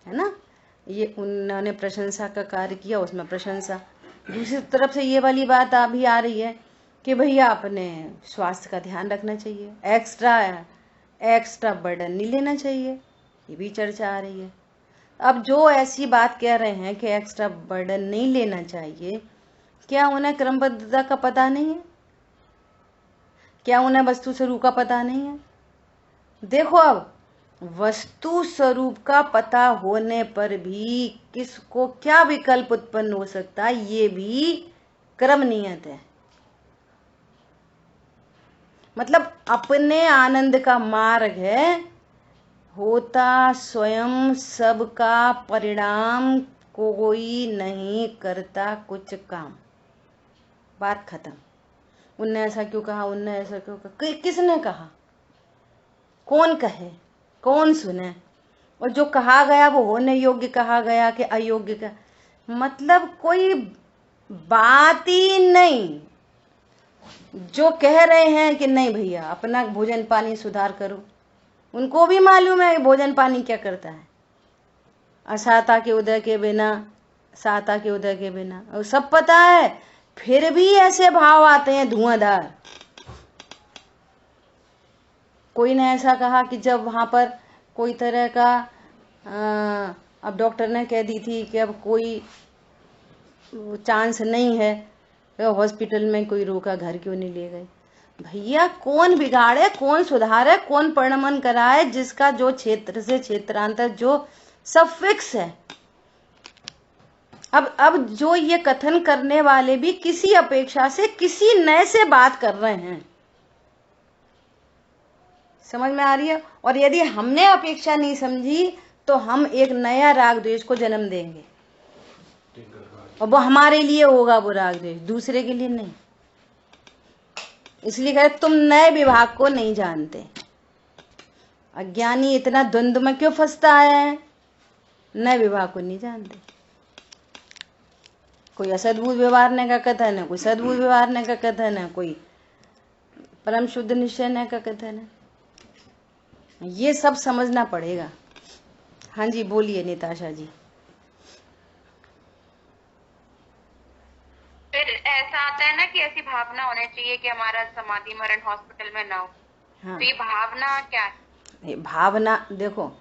है ना। ये उन्होंने प्रशंसा का कार्य किया, उसमें प्रशंसा। दूसरी तरफ से ये वाली बात अभी आ रही है कि भैया अपने स्वास्थ्य का ध्यान रखना चाहिए, एक्स्ट्रा बर्डन नहीं लेना चाहिए, ये भी चर्चा आ रही है। अब जो ऐसी बात कह रहे हैं कि एक्स्ट्रा बर्डन नहीं लेना चाहिए, क्या उन्हें क्रमबद्धता का पता नहीं है? क्या उन्हें वस्तु स्वरूप का पता नहीं है? देखो अब वस्तु स्वरूप का पता होने पर भी किसको क्या विकल्प उत्पन्न हो सकता है, ये भी क्रम नियत है। मतलब अपने आनंद का मार्ग है, होता स्वयं सबका परिणाम, कोई नहीं करता कुछ काम। बात खत्म। उनने ऐसा क्यों कहा, उनने ऐसा क्यों कहा, किसने कहा, कौन कहे, कौन सुने, और जो कहा गया वो होने योग्य कहा गया कि अयोग्य का, मतलब कोई बात ही नहीं। जो कह रहे हैं कि नहीं भैया अपना भोजन पानी सुधार करो, उनको भी मालूम है भोजन पानी क्या करता है। असाता के उदय के बिना, साता के उदय के बिना, और सब पता है, फिर भी ऐसे भाव आते हैं धुआंधार। कोई ने ऐसा कहा कि जब वहां पर कोई तरह का अब डॉक्टर ने कह दी थी कि अब कोई चांस नहीं है, तो हॉस्पिटल में कोई रोका, घर क्यों नहीं ले गए। भैया कौन बिगाड़े, कौन सुधारे, कौन परिणमन कराए, जिसका जो क्षेत्र से क्षेत्रांतर जो सब फिक्स है। अब जो ये कथन करने वाले भी किसी अपेक्षा से किसी नए से बात कर रहे हैं, समझ में आ रही है। और यदि हमने अपेक्षा नहीं समझी तो हम एक नया राग द्वेष को जन्म देंगे, और वो हमारे लिए होगा वो राग द्वेष, दूसरे के लिए नहीं। इसलिए कहे तुम नए विभाग को नहीं जानते। अज्ञानी इतना द्वंद्व में क्यों फंसता है, नए विभाग को नहीं जानते। कोई असद्भुत व्यवहारने का कथन है, कोई सद्भुत व्यवहारने का कथन है, कोई परम शुद्ध निश्चय का कथन है, ये सब समझना पड़ेगा। हाँ जी बोलिए निताशा जी। फिर ऐसा आता है ना कि ऐसी भावना होनी चाहिए कि हमारा समाधि मरण हॉस्पिटल में ना हो। हाँ। तो ये भावना क्या है? भावना देखो,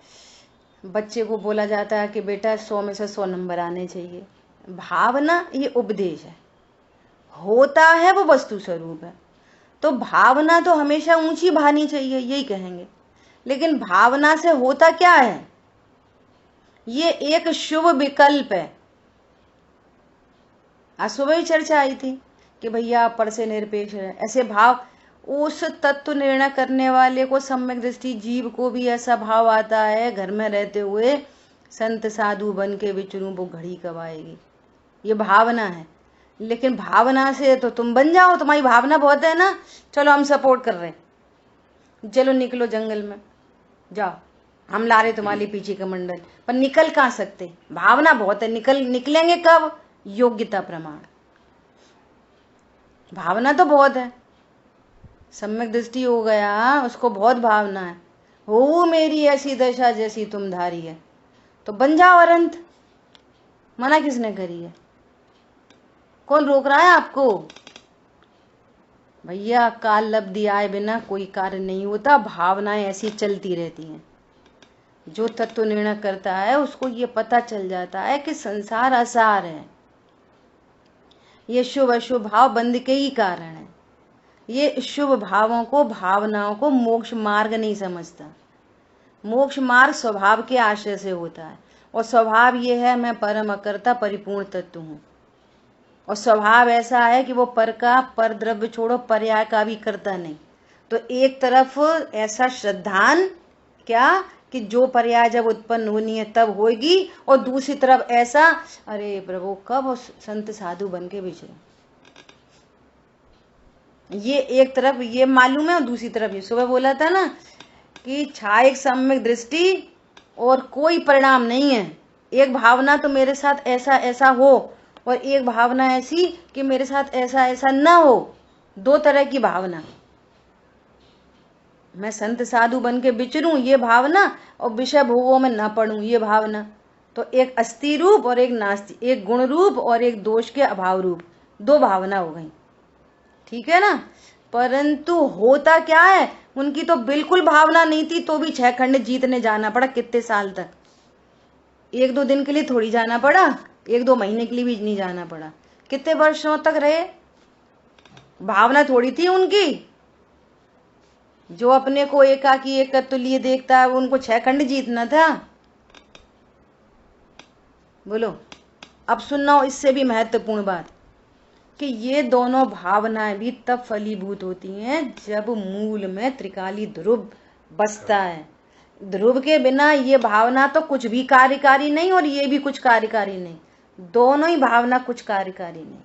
बच्चे को बोला जाता है कि बेटा 100 में से 100 नंबर आने चाहिए। भावना ये उपदेश है, होता है वो वस्तु स्वरूप है। तो भावना तो हमेशा ऊंची भानी चाहिए, यही कहेंगे। लेकिन भावना से होता क्या है, ये एक शुभ विकल्प है। आज सुबह ही चर्चा आई थी कि भैया पर से निरपेक्ष है, ऐसे भाव उस तत्व निर्णय करने वाले को, सम्यक दृष्टि जीव को भी ऐसा भाव आता है, घर में रहते हुए संत साधु बन के विचरूं वो घड़ी कब आएगी। ये भावना है। लेकिन भावना से तो तुम बन जाओ, तुम्हारी भावना बहुत है ना, चलो हम सपोर्ट कर रहे हैं, चलो निकलो जंगल में जाओ, हम ला रहे तुम्हारे पीछे का मंडल। पर निकल कहाँ सकते, भावना बहुत है। निकलेंगे कब, योग्यता प्रमाण। भावना तो बहुत है, सम्यक दृष्टि हो गया, उसको बहुत भावना है, हो मेरी ऐसी दशा जैसी तुम धारी है, तो बन जाओ अरंत। मना किसने करी है, कौन रोक रहा है आपको। भैया काल लब्धि आए बिना कोई कार्य नहीं होता, भावनाएं ऐसी चलती रहती हैं। जो तत्व निर्णय करता है उसको ये पता चल जाता है कि संसार असार है, ये शुभ अशुभ भाव बंध के ही कारण है। ये शुभ भावों को, भावनाओं को मोक्ष मार्ग नहीं समझता। मोक्ष मार्ग स्वभाव के आश्रय से होता है, और स्वभाव ये है मैं परम अकर्ता परिपूर्ण तत्व हूँ। और स्वभाव ऐसा है कि वो पर का, पर द्रव्य छोड़ो, पर्याय का भी करता नहीं। तो एक तरफ ऐसा श्रद्धान क्या कि जो पर्याय जब उत्पन्न होनी है तब होगी, और दूसरी तरफ ऐसा अरे प्रभु कब संत साधु बन के बिछड़े। ये एक तरफ ये मालूम है, और दूसरी तरफ ये सुबह बोला था ना कि छायक सम्यक दृष्टि और कोई परिणाम नहीं है। एक भावना तो मेरे साथ ऐसा ऐसा हो, और एक भावना ऐसी कि मेरे साथ ऐसा ऐसा ना हो। दो तरह की भावना, मैं संत साधु बन के विचरूं ये भावना, और विषय भोगों में ना पड़ूं ये भावना। तो एक अस्थि रूप और एक नास्ति, एक गुण रूप और एक दोष के अभाव रूप, दो भावना हो गई, ठीक है ना। परंतु होता क्या है, उनकी तो बिल्कुल भावना नहीं थी, तो भी 6 खंड जीतने जाना पड़ा। कितने साल तक, 1-2 दिन के लिए थोड़ी जाना पड़ा, 1-2 महीने के लिए भी नहीं जाना पड़ा, कितने वर्षों तक रहे। भावना थोड़ी थी उनकी। जो अपने को एकाकी एकत्व लिए देखता है उनको 6 खंड जीतना था। बोलो अब सुनना इससे भी महत्वपूर्ण बात। कि ये दोनों भावनाएं भी तब फलीभूत होती हैं जब मूल में त्रिकाली ध्रुव बसता है। ध्रुव के बिना ये भावना तो कुछ भी कार्यकारी नहीं और ये भी कुछ कार्यकारी नहीं, दोनों ही भावना कुछ कार्यकारी नहीं।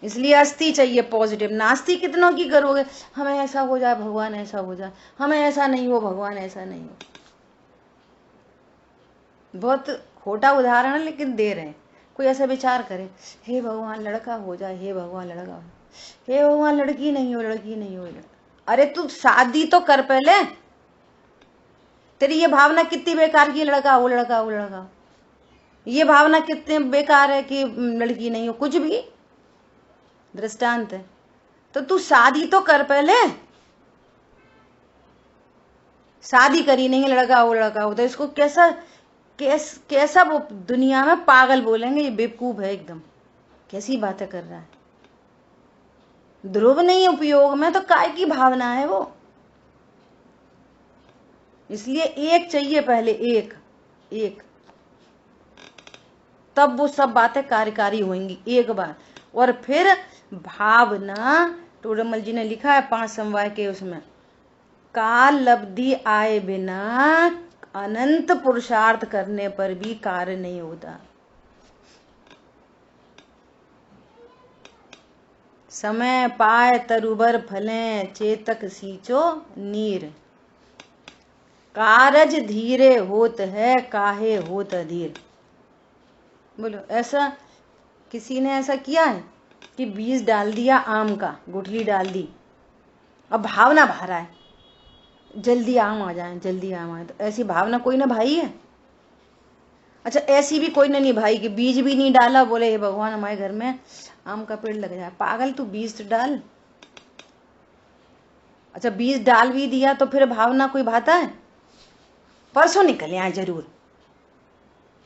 इसलिए अस्थि चाहिए पॉजिटिव। नास्ति कितनों की करोगे, हमें ऐसा हो जाए भगवान ऐसा हो जाए, हमें ऐसा नहीं हो भगवान ऐसा नहीं हो। बहुत खोटा उदाहरण है लेकिन दे रहे हैं। कोई ऐसा विचार करे, हे भगवान लड़का हो जाए, हे भगवान लड़का हो, हे भगवान लड़की नहीं हो, लड़की नहीं हो। अरे तू शादी तो कर पहले। तेरी ये भावना कितनी बेकार की, लड़का हो लड़का हो लड़का हो। ये भावना कितने बेकार है कि लड़की नहीं हो, कुछ भी दृष्टांत है। तो तू शादी तो कर पहले। शादी करी नहीं, लड़का हो लड़का हो, तो इसको कैसा वो दुनिया में पागल बोलेंगे, ये बेवकूफ है एकदम, कैसी बातें कर रहा है। ध्रुव नहीं उपयोग में तो काय की भावना है वो। इसलिए एक चाहिए पहले, एक तब वो सब बातें कार्यकारी होंगी एक बार। और फिर भावना, टोडरमल जी ने लिखा है 5 समवाय के उसमें, काल लब्धि आए बिना अनंत पुरुषार्थ करने पर भी कार्य नहीं होता। समय पाए तरुबर फलें चेतक सींचो नीर, कारज धीरे होत है काहे होत अधीर। बोलो, ऐसा किसी ने ऐसा किया है कि बीज डाल दिया आम का, गुठली डाल दी, अब भावना भा रहा है जल्दी आम आ जाए, जल्दी आम आ जाए। तो ऐसी भावना कोई ना भाई है। अच्छा, ऐसी भी कोई ने नहीं भाई कि बीज भी नहीं डाला, बोले हे भगवान हमारे घर में आम का पेड़ लग जाए। पागल, तू बीज तो डाल। अच्छा, बीज डाल भी दिया तो फिर भावना कोई भाता है? परसों निकले आए जरूर,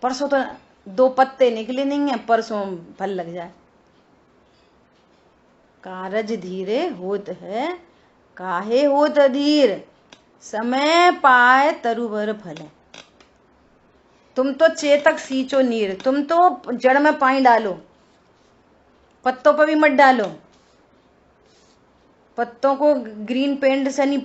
परसों तो 2 पत्ते निकले नहीं है, परसों फल लग जाए। कारज धीरे होत है काहे होत अधीर, समय पाए तरुभर फल। तुम तो चेतक सींचो नीर, तुम तो जड़ में पानी डालो, पत्तों पर भी मत डालो। पत्तों को ग्रीन पेंट से नहीं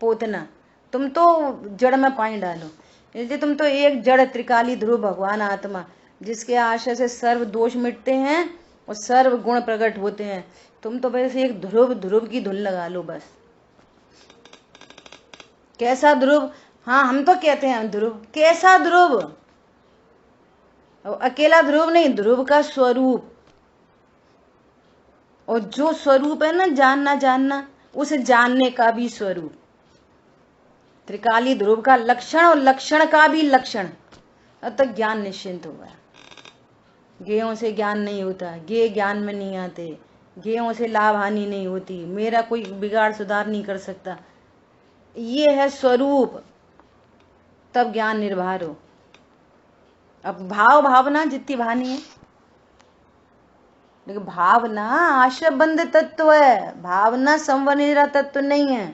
पोतना, तुम तो जड़ में पानी डालो। इसलिए तुम तो एक जड़ त्रिकाली ध्रुव भगवान आत्मा, जिसके आश्रय से सर्व दोष मिटते हैं और सर्व गुण प्रकट होते हैं। तुम तो बस एक ध्रुव की धुन लगा लो बस। कैसा ध्रुव? हाँ, हम तो कहते हैं ध्रुव। कैसा ध्रुव? अकेला ध्रुव नहीं, ध्रुव का स्वरूप। और जो स्वरूप है ना, जानना, उसे जानने का भी स्वरूप। त्रिकाली ध्रुव का लक्षण और लक्षण का भी लक्षण। अब तक ज्ञान निश्चिंत हुआ। गेयों से ज्ञान नहीं होता, गे ज्ञान में नहीं आते, गेयों से लाभ हानि नहीं होती, मेरा कोई बिगाड़ सुधार नहीं कर सकता। ये है स्वरूप, तब ज्ञान निर्भर हो। अब भावना जितनी भानी है, लेकिन भावना आश्रय बंध तत्व है, भावना संवनिरा तत्व नहीं है।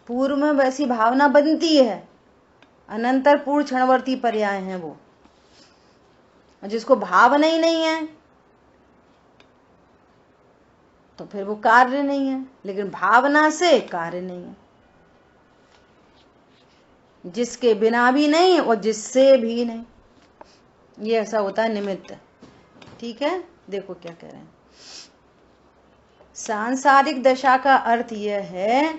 पूर्व में वैसी भावना बनती है, अनंतर पूर्ण क्षणवर्ती पर्याय है वो। जिसको भावना ही नहीं है तो फिर वो कार्य नहीं है, लेकिन भावना से कार्य नहीं है। जिसके बिना भी नहीं और जिससे भी नहीं, ये ऐसा होता है निमित्त। ठीक है, देखो क्या कह रहे हैं। सांसारिक दशा का अर्थ यह है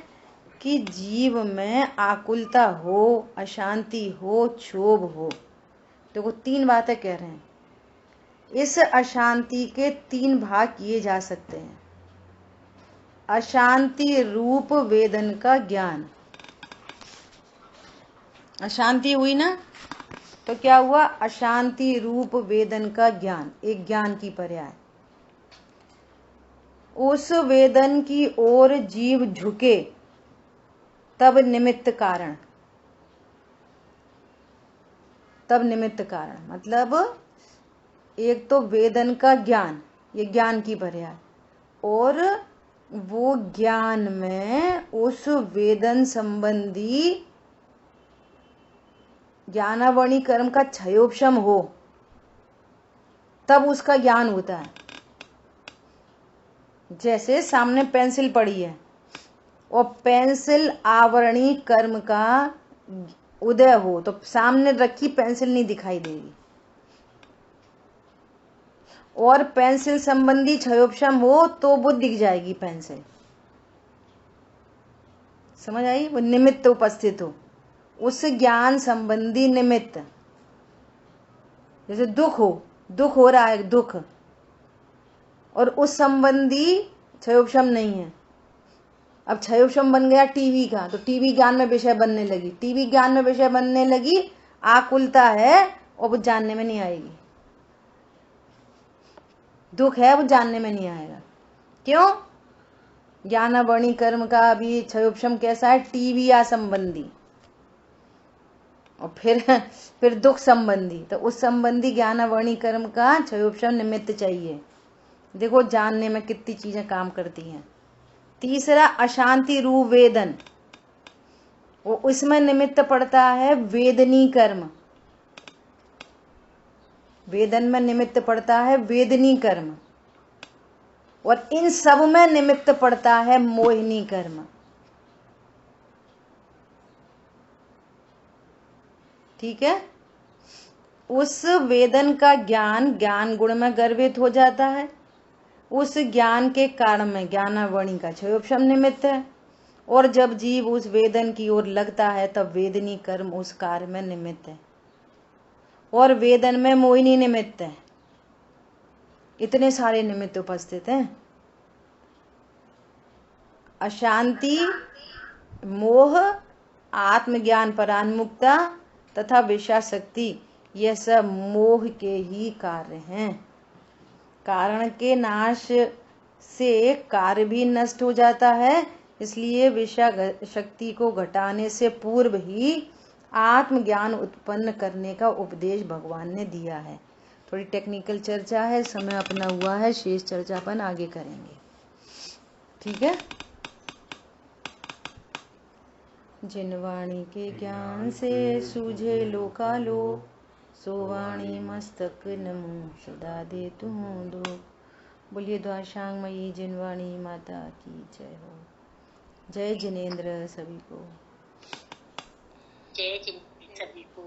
कि जीव में आकुलता हो, अशांति हो, क्षोभ हो। देखो 3 बातें कह रहे हैं। इस अशांति के 3 भाग किए जा सकते हैं। अशांति रूप वेदन का ज्ञान। अशांति हुई ना, तो क्या हुआ? अशांति रूप वेदन का ज्ञान, एक ज्ञान की पर्याय। उस वेदन की ओर जीव झुके तब निमित्त कारण। तब निमित्त कारण मतलब एक तो वेदन का ज्ञान, ये ज्ञान की पर्याय, और वो ज्ञान में उस वेदन संबंधी ज्ञानावणी कर्म का क्षयोपशम हो, तब उसका ज्ञान होता है। जैसे सामने पेंसिल पड़ी है और पेंसिल आवरणी कर्म का उदय हो तो सामने रखी पेंसिल नहीं दिखाई देगी, और पेंसिल संबंधी क्षयोपशम हो तो वो दिख जाएगी पेंसिल। समझ आई? वो निमित्त उपस्थित हो, उस ज्ञान संबंधी निमित्त। जैसे दुख हो रहा है दुख, और उस संबंधी क्षयोपशम नहीं है। अब क्षयोपशम बन गया टीवी का, तो टीवी ज्ञान में विषय बनने लगी, टीवी ज्ञान में विषय बनने लगी, आकुलता है और वो जानने में नहीं आएगी। दुख है वो जानने में नहीं आएगा। क्यों? ज्ञानावरणी कर्म का अभी क्षयोपशम कैसा है? टीवी या संबंधी, और फिर दुख संबंधी, तो उस संबंधी ज्ञानावरणी कर्म का क्षयोपशम निमित्त चाहिए। देखो जानने में कितनी चीजें काम करती हैं। तीसरा अशांति रूप वेदन, वो उसमें निमित्त पड़ता है वेदनी कर्म। वेदन में निमित्त पड़ता है वेदनी कर्म, और इन सब में निमित्त पड़ता है मोहिनी कर्म। ठीक है? उस वेदन का ज्ञान ज्ञान गुण में गर्भित हो जाता है, उस ज्ञान के कारण में ज्ञानावरणी का क्षयोपशम निमित्त है, और जब जीव उस वेदन की ओर लगता है तब वेदनी कर्म उस कार्य में निमित्त है, और वेदन में मोहिनी निमित्त है। इतने सारे निमित्त उपस्थित हैं। अशांति, मोह, आत्मज्ञान परान्मुक्ता तथा विषयाशक्ति, यह सब मोह के ही कार्य हैं। कारण के नाश से कार्य भी नष्ट हो जाता है, इसलिए विषय शक्ति को घटाने से पूर्व ही आत्मज्ञान उत्पन्न करने का उपदेश भगवान ने दिया है। थोड़ी टेक्निकल चर्चा है, समय अपना हुआ है, शेष चर्चा अपन आगे करेंगे। ठीक है? जिन वाणी के ज्ञान से सूझे लोकालोक, सो वाणी मस्तक नमो सदा दे तुम दो। बोलिए द्वाशांग मयी जिनवाणी माता की जय हो। जय जिनेन्द्र सभी को। जय जिनेन्द्र सभी को।